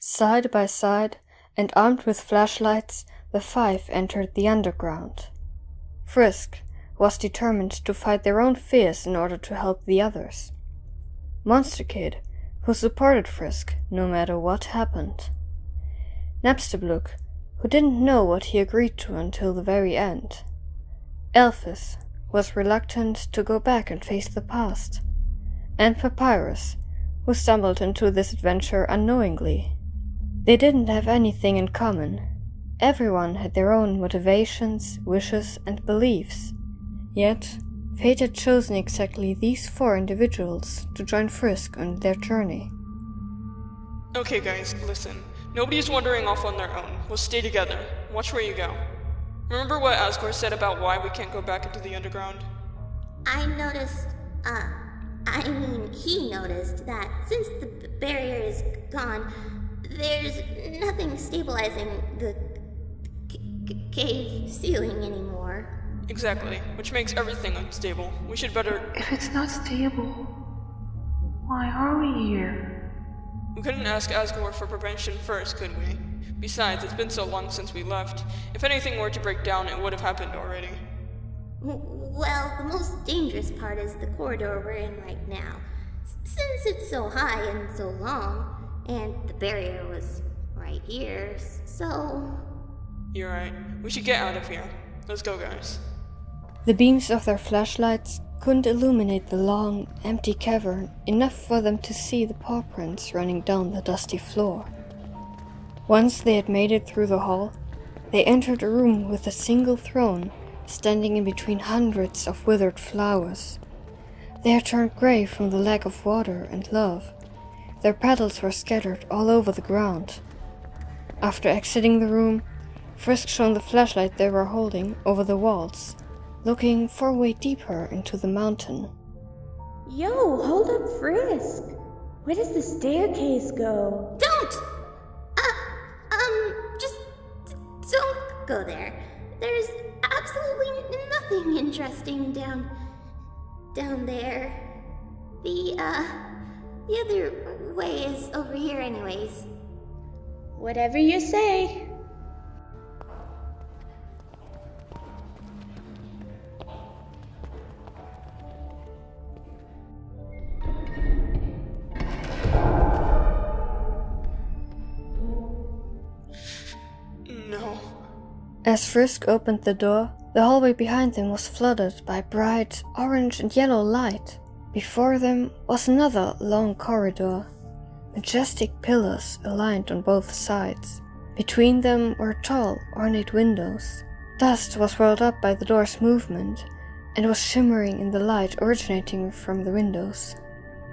Side by side, and armed with flashlights, the five entered the underground. Frisk was determined to fight their own fears in order to help the others. Monster Kid, who supported Frisk no matter what happened. Napstablook, who didn't know what he agreed to until the very end. Elphys was reluctant to go back and face the past. And Papyrus, who stumbled into this adventure unknowingly. They didn't have anything in common. Everyone had their own motivations, wishes, and beliefs. Yet, fate had chosen exactly these four individuals to join Frisk on their journey. Okay guys, listen. Nobody's wandering off on their own. We'll stay together. Watch where you go. Remember what Asgore said about why we can't go back into the underground? He noticed that since the barrier is gone, there's nothing stabilizing the cave ceiling anymore. Exactly, which makes everything unstable. We should better... If it's not stable, why are we here? We couldn't ask Asgore for prevention first, could we? Besides, it's been so long since we left. If anything were to break down, it would have happened already. Well, the most dangerous part is the corridor we're in right now. Since it's so high and so long, and the barrier was right here, so... You're right. We should get out of here. Let's go, guys. The beams of their flashlights couldn't illuminate the long, empty cavern enough for them to see the paw prints running down the dusty floor. Once they had made it through the hall, they entered a room with a single throne standing in between hundreds of withered flowers. They had turned grey from the lack of water and love. Their petals were scattered all over the ground. After exiting the room, Frisk shone the flashlight they were holding over the walls, looking for a way deeper into the mountain. Yo, hold up, Frisk! Where does the staircase go? Don't! Just don't go there. There's absolutely nothing interesting down there. The other way is over here anyways. Whatever you say. No. As Frisk opened the door, the hallway behind them was flooded by bright orange and yellow light. Before them was another long corridor, majestic pillars aligned on both sides. Between them were tall, ornate windows. Dust was whirled up by the door's movement and was shimmering in the light originating from the windows.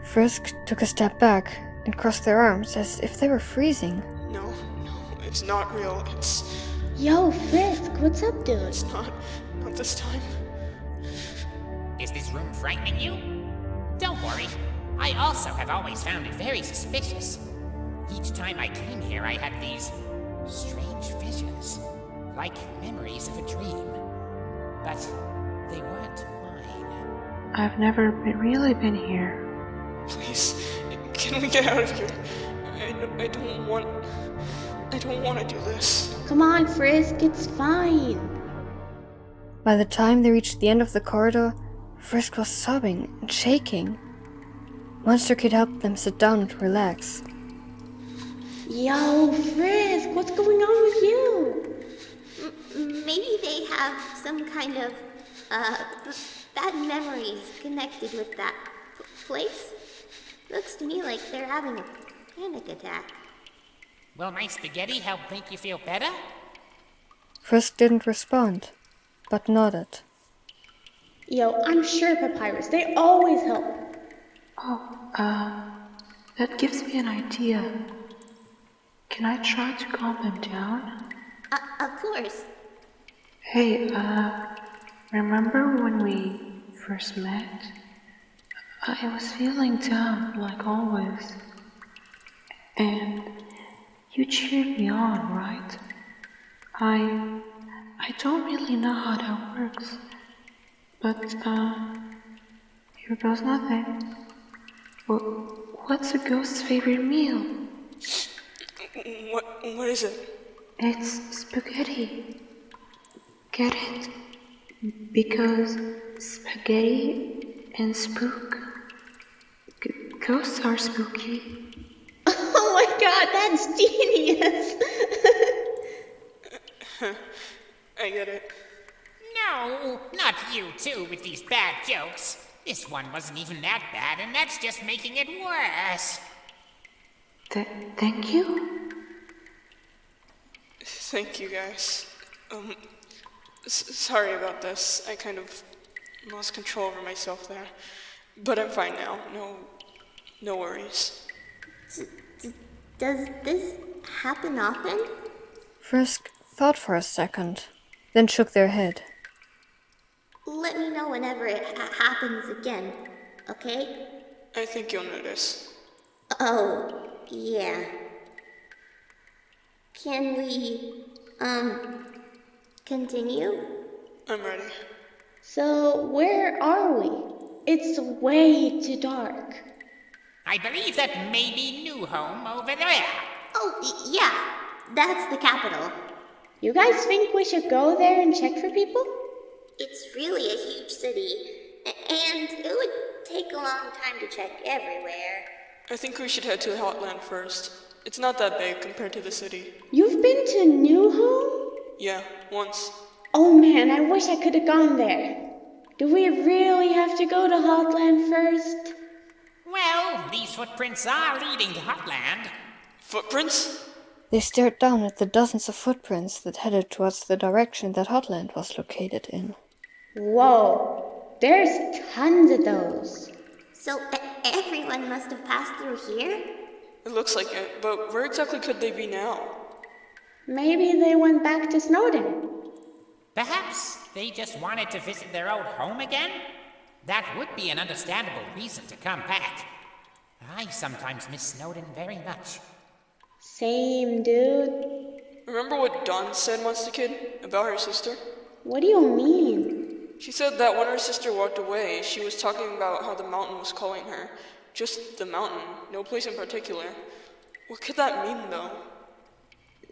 Frisk took a step back and crossed their arms as if they were freezing. No, it's not real. Yo, Frisk, what's up, dude? It's not this time. Is this room frightening you? Don't worry. I also have always found it very suspicious. Each time I came here, I had these strange visions, like memories of a dream. But they weren't mine. I've never really been here. Please, can we get out of here? I don't want to do this. Come on, Frisk, it's fine. By the time they reached the end of the corridor, Frisk was sobbing and shaking. Monster Kid helped them sit down and relax. Yo, Frisk, what's going on with you? Maybe they have some kind of, bad memories connected with that place. Looks to me like they're having a panic attack. Will my spaghetti help make you feel better? Frisk didn't respond, but nodded. Yo, I'm sure, Papyrus, they always help. Oh, that gives me an idea. Can I try to calm them down? Of course. Hey, remember when we first met? I was feeling down, like always. And you cheered me on, right? I don't really know how that works. But, here goes nothing. What's a ghost's favorite meal? What is it? It's spaghetti. Get it? Because spaghetti and spook. Ghosts are spooky. Oh my god, that's genius! I get it. No, not you too with these bad jokes. This one wasn't even that bad, and that's just making it worse. Thank you? Thank you, guys. Sorry about this. I kind of lost control over myself there. But I'm fine now. No worries. Does this happen often? Frisk thought for a second, then shook their head. Let me know whenever it happens again, okay? I think you'll notice. Oh, yeah. Can we, continue? I'm ready. So, where are we? It's way too dark. I believe that may be New Home over there. Oh, yeah, that's the capital. You guys think we should go there and check for people? It's really a huge city, and it would take a long time to check everywhere. I think we should head to the Hotland first. It's not that big compared to the city. You've been to New Home? Yeah, once. Oh man, I wish I could have gone there. Do we really have to go to Hotland first? Well, these footprints are leading to Hotland. Footprints? They stared down at the dozens of footprints that headed towards the direction that Hotland was located in. Whoa, there's tons of those. So everyone must have passed through here? It looks like it, but where exactly could they be now? Maybe they went back to Snowden. Perhaps they just wanted to visit their old home again? That would be an understandable reason to come back. I sometimes miss Snowden very much. Same, dude. Remember what Dawn said, Monster Kid, about her sister? What do you mean? She said that when her sister walked away, she was talking about how the mountain was calling her. Just the mountain, no place in particular. What could that mean, though?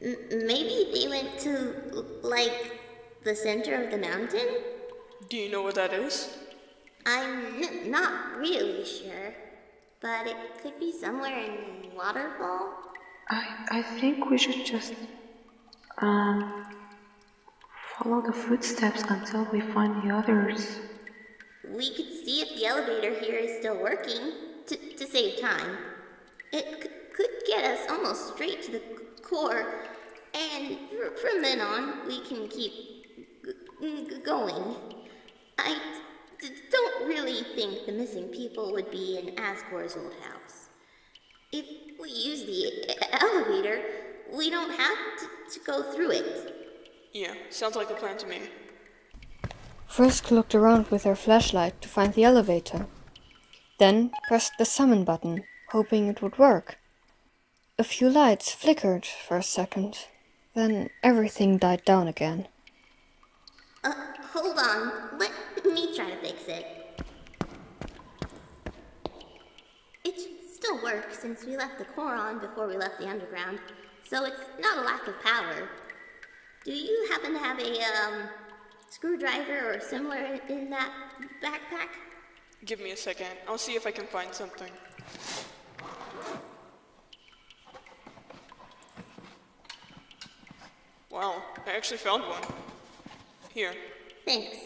Maybe they went to, like, the center of the mountain? Do you know what that is? I'm not really sure, but it could be somewhere in Waterfall. I think we should just, follow the footsteps until we find the others. We could see if the elevator here is still working, to save time. It could get us almost straight to the core, and from then on, we can keep going. I don't really think the missing people would be in Asgore's old house. If we use the elevator, we don't have to go through it. Yeah, sounds like a plan to me. Frisk looked around with her flashlight to find the elevator, then pressed the summon button, hoping it would work. A few lights flickered for a second, then everything died down again. Hold on. Let me try to fix it. It should still work since we left the core on before we left the underground, so it's not a lack of power. Do you happen to have a, screwdriver or similar in that backpack? Give me a second. I'll see if I can find something. Wow, I actually found one. Here. Thanks.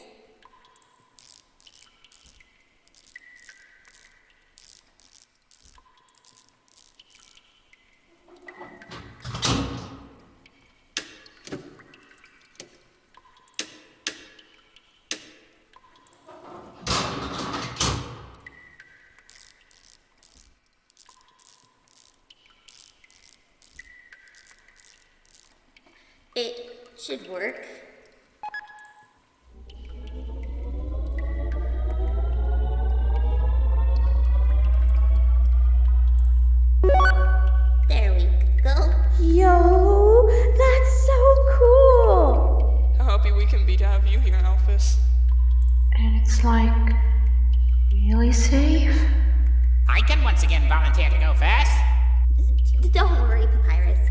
It should work. There we go. Yo, that's so cool! How happy we can be to have you here, Alphys. And it's like, really safe? I can once again volunteer to go first. Don't worry, Papyrus.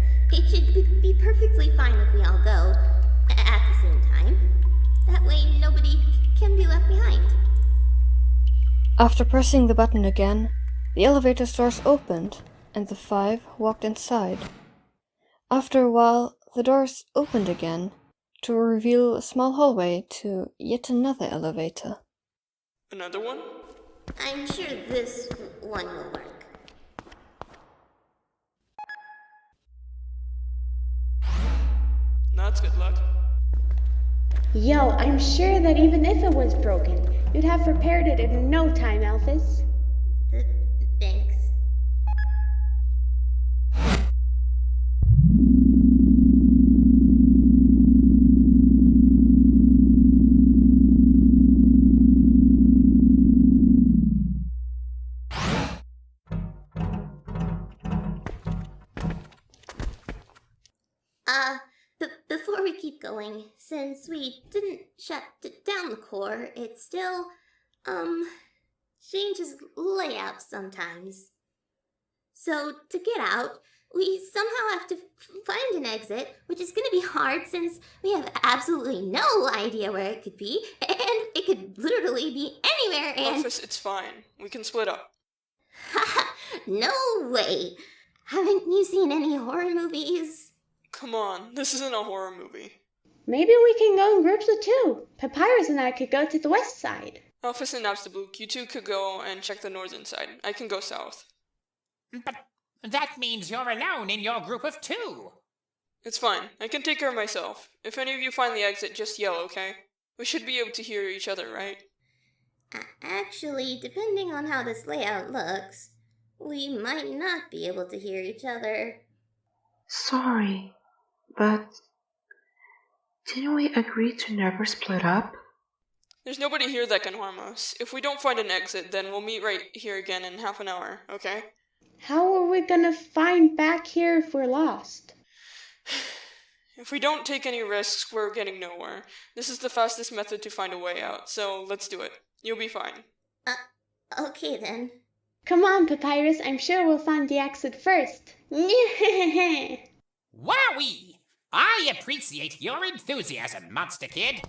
should be perfectly fine if we all go at the same time. That way nobody can be left behind. After pressing the button again, the elevator doors opened, and the five walked inside. After a while, the doors opened again, to reveal a small hallway to yet another elevator. Another one? I'm sure this one will work. That's good luck. Yo, I'm sure that even if it was broken, you'd have repaired it in no time, Alphys. Thanks. Before we keep going, since we didn't shut down the core, it still, changes layout sometimes. So, to get out, we somehow have to find an exit, which is gonna be hard since we have absolutely no idea where it could be, and it could literally be anywhere, and— Office, it's fine. We can split up. Haha, no way! Haven't you seen any horror movies? Come on, this isn't a horror movie. Maybe we can go in groups of two. Papyrus and I could go to the west side. Office and Napstablook, you two could go and check the northern side. I can go south. But that means you're alone in your group of two. It's fine. I can take care of myself. If any of you find the exit, just yell, okay? We should be able to hear each other, right? Actually, depending on how this layout looks, we might not be able to hear each other. Sorry, but didn't we agree to never split up? There's nobody here that can harm us. If we don't find an exit, then we'll meet right here again in half an hour, okay? How are we gonna find back here if we're lost? If we don't take any risks, we're getting nowhere. This is the fastest method to find a way out, so let's do it. You'll be fine. Okay then. Come on, Papyrus, I'm sure we'll find the exit first. Wowee! I appreciate your enthusiasm, Monster Kid.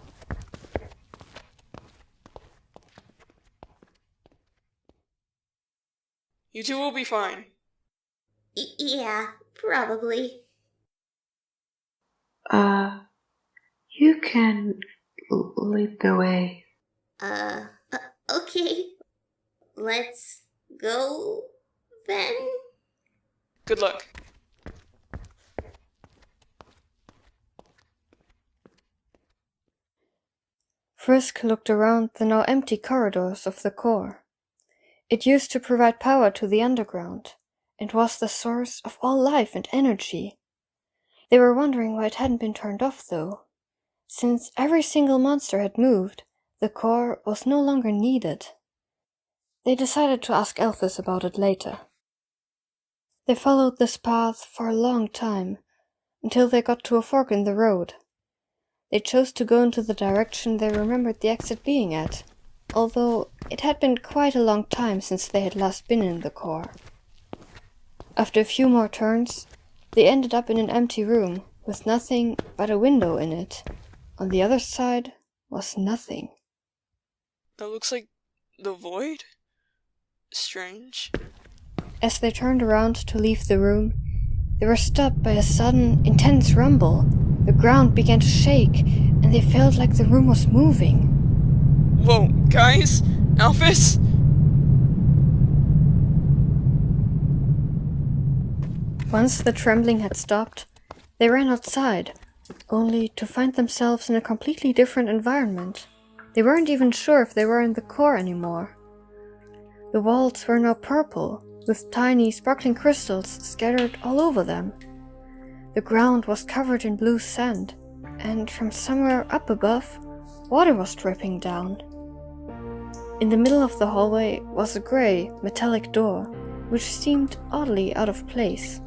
You two will be fine. Yeah, probably. You can lead the way. Okay. Let's go then. Good luck. Frisk looked around the now empty corridors of the core. It used to provide power to the underground, and was the source of all life and energy. They were wondering why it hadn't been turned off, though. Since every single monster had moved, the core was no longer needed. They decided to ask Alphys about it later. They followed this path for a long time, until they got to a fork in the road. They chose to go into the direction they remembered the exit being at, although it had been quite a long time since they had last been in the core. After a few more turns, they ended up in an empty room with nothing but a window in it. On the other side was nothing. That looks like the void? Strange. As they turned around to leave the room, they were stopped by a sudden, intense rumble. The ground began to shake, and they felt like the room was moving. Whoa, guys? Alphys? Once the trembling had stopped, they ran outside, only to find themselves in a completely different environment. They weren't even sure if they were in the core anymore. The walls were now purple, with tiny sparkling crystals scattered all over them. The ground was covered in blue sand, and from somewhere up above, water was dripping down. In the middle of the hallway was a grey, metallic door, which seemed oddly out of place.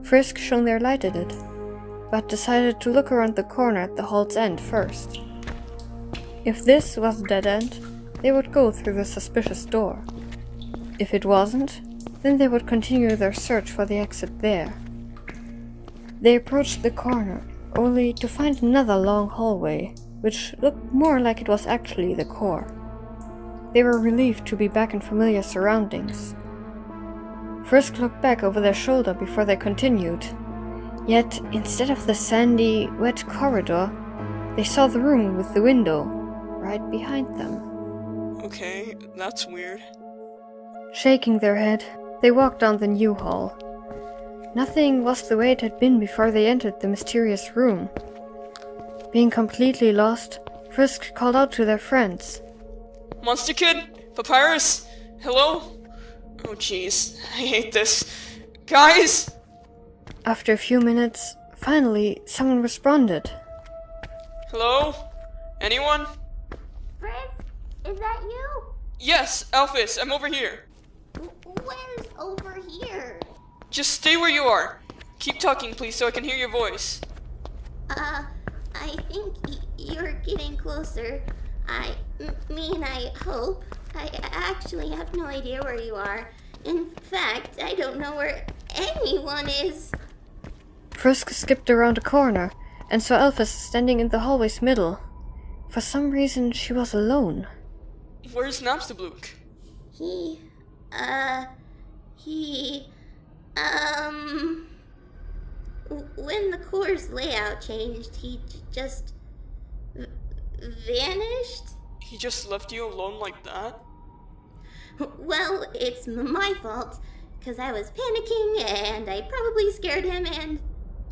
Frisk shone their light at it, but decided to look around the corner at the hall's end first. If this was a dead end, they would go through the suspicious door. If it wasn't, then they would continue their search for the exit there. They approached the corner, only to find another long hallway, which looked more like it was actually the core. They were relieved to be back in familiar surroundings. Frisk looked back over their shoulder before they continued. Yet, instead of the sandy, wet corridor, they saw the room with the window right behind them. Okay, that's weird. Shaking their head, they walked down the new hall. Nothing was the way it had been before they entered the mysterious room. Being completely lost, Frisk called out to their friends. Monster Kid? Papyrus? Hello? Oh jeez, I hate this. Guys! After a few minutes, finally, someone responded. Hello? Anyone? Frisk, is that you? Yes, Alphys, I'm over here. Where's over here? Just stay where you are. Keep talking, please, so I can hear your voice. I think you're getting closer. I hope. I actually have no idea where you are. In fact, I don't know where anyone is. Frisk skipped around a corner and saw Alphys standing in the hallway's middle. For some reason, she was alone. Where's Napstablook? When the core's layout changed, he just vanished? He just left you alone like that? Well, it's my fault, because I was panicking and I probably scared him and...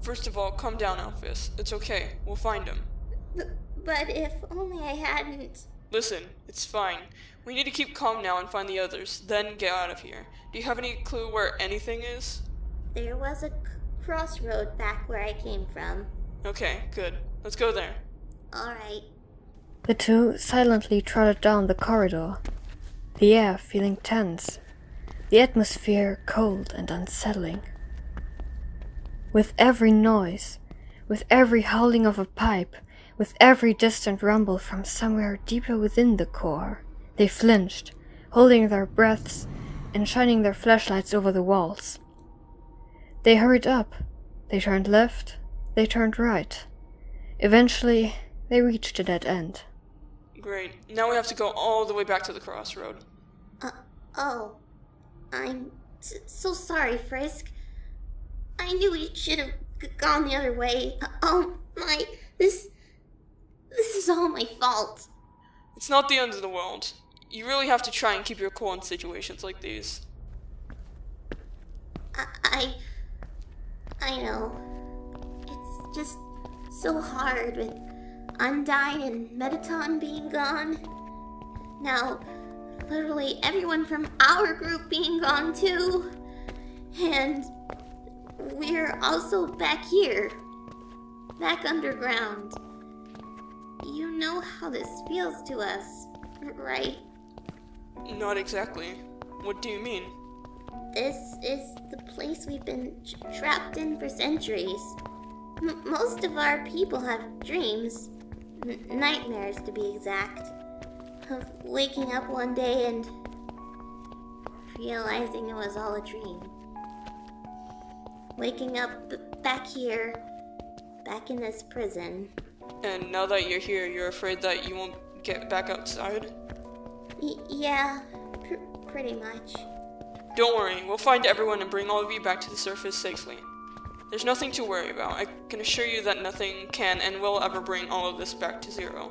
First of all, calm down, Alphys. It's okay. We'll find him. But if only I hadn't... Listen, it's fine. We need to keep calm now and find the others, then get out of here. Do you have any clue where anything is? There was a crossroad back where I came from. Okay, good. Let's go there. Alright. The two silently trotted down the corridor, the air feeling tense, the atmosphere cold and unsettling. With every noise, with every howling of a pipe, with every distant rumble from somewhere deeper within the core, they flinched, holding their breaths and shining their flashlights over the walls. They hurried up, they turned left, they turned right. Eventually, they reached a dead end. Great. Now we have to go all the way back to the crossroad. I'm so sorry, Frisk. I knew we should have gone the other way. Oh my, this is all my fault. It's not the end of the world. You really have to try and keep your cool in situations like these. I know. It's just so hard with Undyne and Metaton being gone. Now, literally everyone from our group being gone too. And we're also back here. Back underground. You know how this feels to us, right? Not exactly. What do you mean? This is the place we've been trapped in for centuries. Most of our people have dreams, nightmares to be exact, of waking up one day and realizing it was all a dream. Waking up back here, back in this prison. And now that you're here, you're afraid that you won't get back outside? Yeah, pretty much. Don't worry, we'll find everyone and bring all of you back to the surface safely. There's nothing to worry about. I can assure you that nothing can and will ever bring all of this back to zero.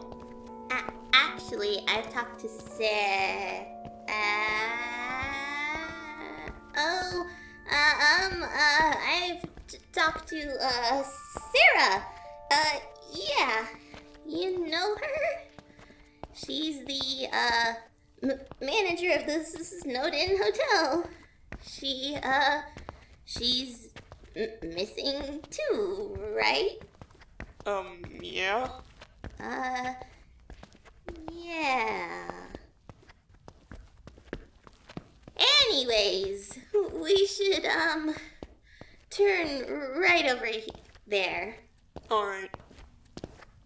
Actually, I've talked to Sarah. I've talked to Sarah. Yeah, you know her? She's the manager of the Snowden Hotel. She's missing too, right? Yeah? Yeah. Anyways, we should, turn right over there. Alright.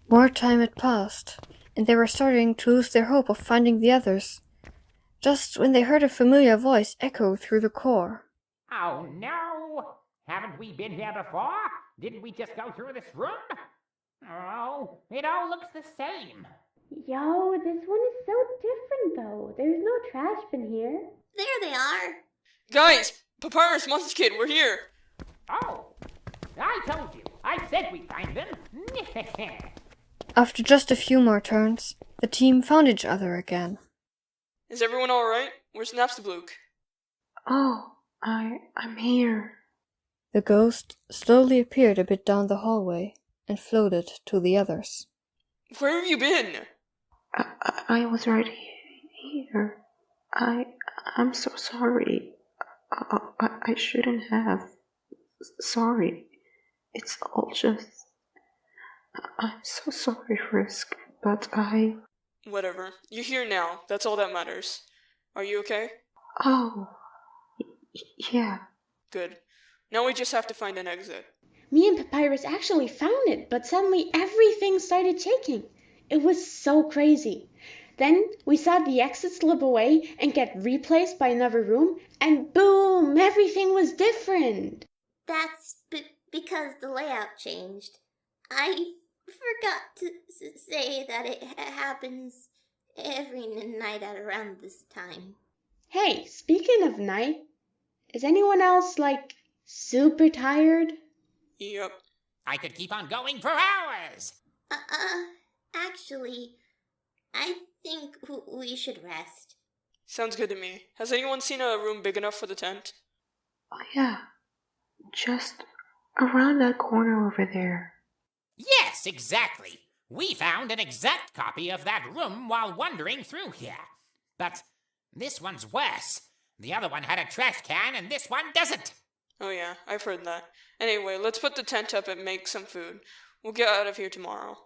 More time had passed, and they were starting to lose their hope of finding the others, just when they heard a familiar voice echo through the core. Oh no! Haven't we been here before? Didn't we just go through this room? Oh, it all looks the same. Yo, this one is so different though. There's no trash bin here. There they are. Guys, Papyrus, Monster Kid, we're here. Oh, I told you. I said we'd find them. After just a few more turns, the team found each other again. Is everyone alright? Where's Napstablook? Oh, I'm here. The ghost slowly appeared a bit down the hallway and floated to the others. Where have you been? I was right here. I'm so sorry. I shouldn't have. Sorry. It's all just... I'm so sorry, Frisk, but Whatever. You're here now. That's all that matters. Are you okay? Oh, yeah. Good. Now we just have to find an exit. Me and Papyrus actually found it, but suddenly everything started shaking. It was so crazy. Then we saw the exit slip away and get replaced by another room, and boom, everything was different. That's because the layout changed. I forgot to say that it happens every night at around this time. Hey, speaking of night, is anyone else, super tired? Yep. I could keep on going for hours. Actually, I think we should rest. Sounds good to me. Has anyone seen a room big enough for the tent? Oh, yeah. Just around that corner over there. Yes, exactly. We found an exact copy of that room while wandering through here. But this one's worse. The other one had a trash can and this one doesn't. Oh yeah, I've heard that. Anyway, let's put the tent up and make some food. We'll get out of here tomorrow.